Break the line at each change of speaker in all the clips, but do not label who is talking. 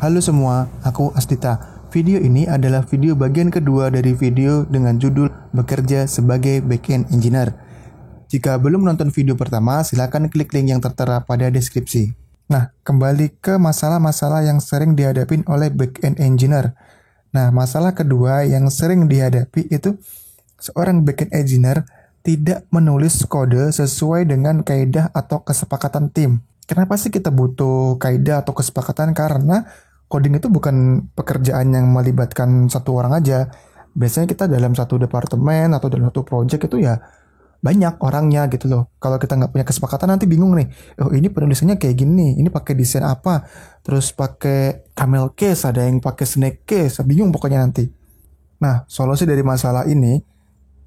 Halo semua, aku Astita. Video ini adalah video bagian kedua dari video dengan judul Bekerja sebagai Backend Engineer. Jika belum nonton video pertama, silakan klik link yang tertera pada deskripsi. Nah, kembali ke masalah-masalah yang sering dihadapi oleh Backend Engineer. Nah, masalah kedua yang sering dihadapi itu seorang Backend Engineer tidak menulis kode sesuai dengan kaidah atau kesepakatan tim. Kenapa sih kita butuh kaidah atau kesepakatan? Karena coding itu bukan pekerjaan yang melibatkan satu orang aja. Biasanya kita dalam satu departemen atau dalam satu project itu ya banyak orangnya gitu loh. Kalau kita nggak punya kesepakatan nanti bingung nih. Oh ini penulisannya kayak gini, ini pakai desain apa, terus pakai camel case, ada yang pakai snake case, bingung pokoknya nanti. Nah, solusi dari masalah ini,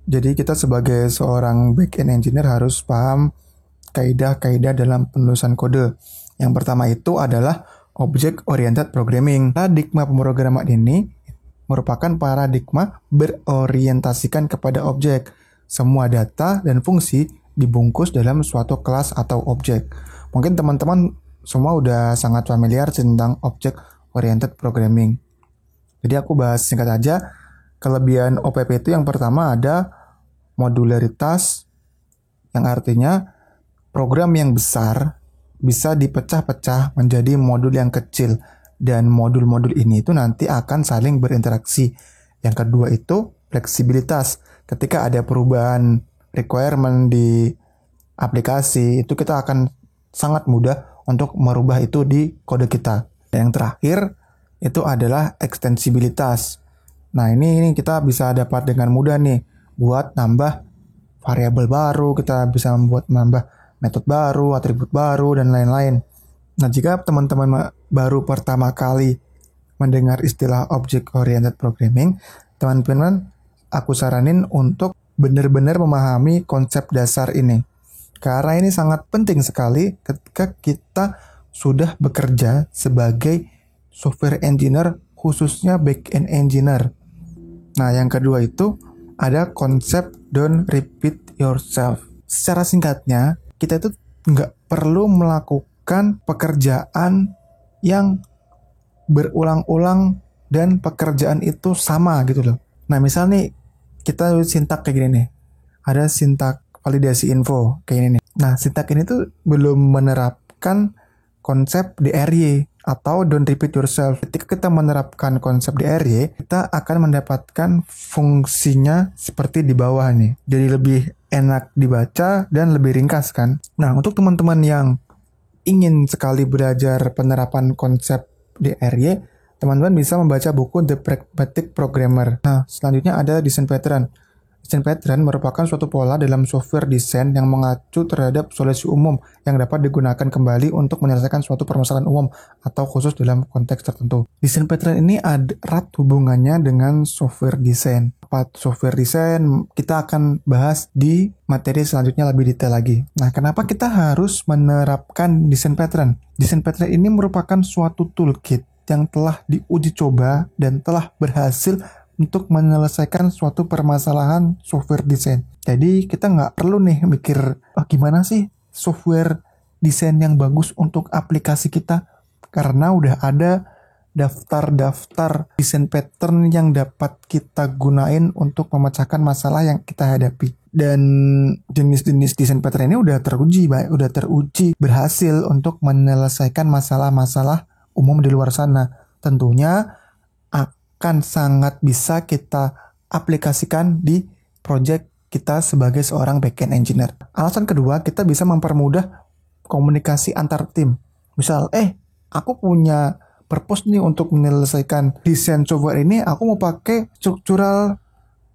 jadi kita sebagai seorang backend engineer harus paham kaidah-kaidah dalam penulisan kode. Yang pertama itu adalah Object Oriented Programming. Paradigma pemrograman ini merupakan paradigma berorientasikan kepada objek. Semua data dan fungsi dibungkus dalam suatu kelas atau objek. Mungkin teman-teman semua udah sangat familiar tentang Object Oriented Programming. Jadi aku bahas singkat aja. Kelebihan OPP itu yang pertama ada modularitas, yang artinya program yang besar bisa dipecah-pecah menjadi modul yang kecil, dan modul-modul ini itu nanti akan saling berinteraksi. Yang kedua itu fleksibilitas. Ketika ada perubahan requirement di aplikasi, itu kita akan sangat mudah untuk merubah itu di kode kita. Dan yang terakhir itu adalah ekstensibilitas. Nah ini kita bisa dapat dengan mudah nih buat nambah variabel baru, kita bisa nambah metode baru, atribut baru, dan lain-lain. Nah, jika teman-teman baru pertama kali mendengar istilah Object Oriented Programming, teman-teman aku saranin untuk benar-benar memahami konsep dasar ini. Karena ini sangat penting sekali ketika kita sudah bekerja sebagai software engineer, khususnya back-end engineer. Nah, yang kedua itu ada konsep don't repeat yourself. Secara singkatnya, kita itu nggak perlu melakukan pekerjaan yang berulang-ulang dan pekerjaan itu sama gitu loh. Nah misal nih kita sintak kayak gini nih, ada sintak validasi info kayak ini nih. Nah sintak ini tuh belum menerapkan konsep DRY atau don't repeat yourself. Ketika kita menerapkan konsep DRY, kita akan mendapatkan fungsinya seperti di bawah nih. Jadi lebih enak dibaca dan lebih ringkas kan. Nah, untuk teman-teman yang ingin sekali belajar penerapan konsep DRY, teman-teman bisa membaca buku The Pragmatic Programmer. Nah, selanjutnya ada design pattern. Design pattern merupakan suatu pola dalam software desain yang mengacu terhadap solusi umum yang dapat digunakan kembali untuk menyelesaikan suatu permasalahan umum atau khusus dalam konteks tertentu. Design pattern ini erat hubungannya dengan software desain. Apa software desain kita akan bahas di materi selanjutnya lebih detail lagi. Nah, kenapa kita harus menerapkan design pattern? Design pattern ini merupakan suatu toolkit yang telah diuji coba dan telah berhasil untuk menyelesaikan suatu permasalahan software desain. Jadi kita nggak perlu nih mikir, gimana sih software desain yang bagus untuk aplikasi kita? Karena udah ada daftar-daftar desain pattern yang dapat kita gunain untuk memecahkan masalah yang kita hadapi. Dan jenis-jenis desain pattern ini udah teruji berhasil untuk menyelesaikan masalah-masalah umum di luar sana. Tentunya akan sangat bisa kita aplikasikan di project kita sebagai seorang backend engineer. Alasan kedua, kita bisa mempermudah komunikasi antar tim. Misal, aku punya purpose nih untuk menyelesaikan desain software ini, aku mau pakai structural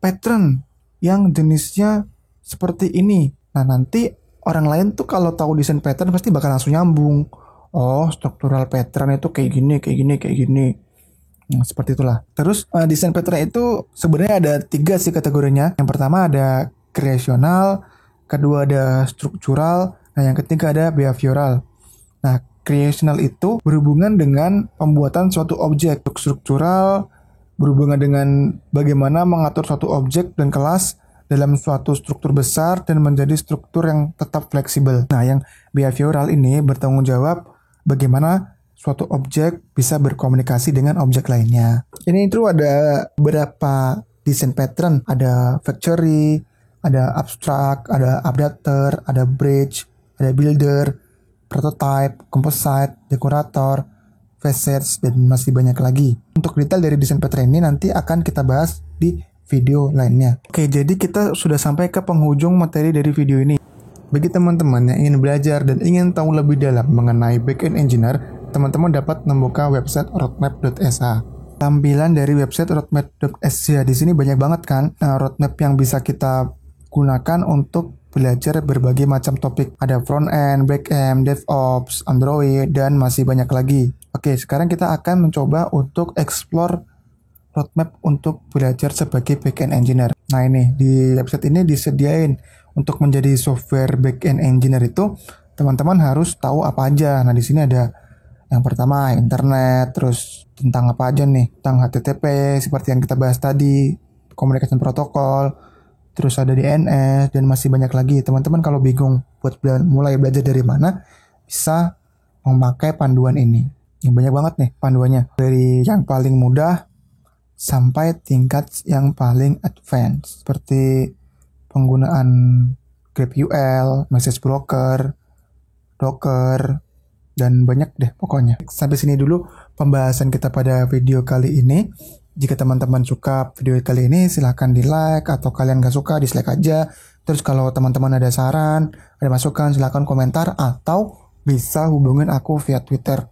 pattern yang jenisnya seperti ini. Nah, nanti orang lain tuh kalau tahu desain pattern pasti bakal langsung nyambung. Oh, structural pattern itu kayak gini. Nah, seperti itulah. Terus desain pattern itu sebenarnya ada 3 sih kategorinya. Yang pertama ada creational, kedua ada struktural, nah yang ketiga ada behavioral. Nah, creational itu berhubungan dengan pembuatan suatu objek. Struktural berhubungan dengan bagaimana mengatur suatu objek dan kelas dalam suatu struktur besar dan menjadi struktur yang tetap fleksibel. Nah, yang behavioral ini bertanggung jawab bagaimana suatu objek bisa berkomunikasi dengan objek lainnya. Ini itu ada beberapa desain pattern, ada factory, ada abstract, ada updater, ada bridge, ada builder, prototype, composite, decorator, facets, dan masih banyak lagi. Untuk detail dari desain pattern ini nanti akan kita bahas di video lainnya. Oke, jadi kita sudah sampai ke penghujung materi dari video ini. Bagi teman-teman yang ingin belajar dan ingin tahu lebih dalam mengenai backend engineer, teman-teman dapat membuka website roadmap.sh. Tampilan dari website roadmap.sh di sini banyak banget kan roadmap yang bisa kita gunakan untuk belajar berbagai macam topik. Ada front end, back end, DevOps, Android, dan masih banyak lagi. Oke, sekarang kita akan mencoba untuk explore roadmap untuk belajar sebagai backend engineer. Nah ini di website ini disediain untuk menjadi software backend engineer itu teman-teman harus tahu apa aja. Nah di sini ada yang pertama internet, terus tentang apa aja nih, tentang HTTP seperti yang kita bahas tadi, communication protocol, terus ada DNS dan masih banyak lagi. Teman-teman kalau bingung buat mulai belajar dari mana, bisa memakai panduan ini. Yang banyak banget nih panduannya, dari yang paling mudah sampai tingkat yang paling advance seperti penggunaan GraphQL, message broker, Docker, dan banyak deh pokoknya. Sampai sini dulu pembahasan kita pada video kali ini. Jika teman-teman suka video kali ini, silahkan di like, atau kalian gak suka, dislike aja. Terus kalau teman-teman ada saran, ada masukan, silahkan komentar, atau bisa hubungin aku via Twitter.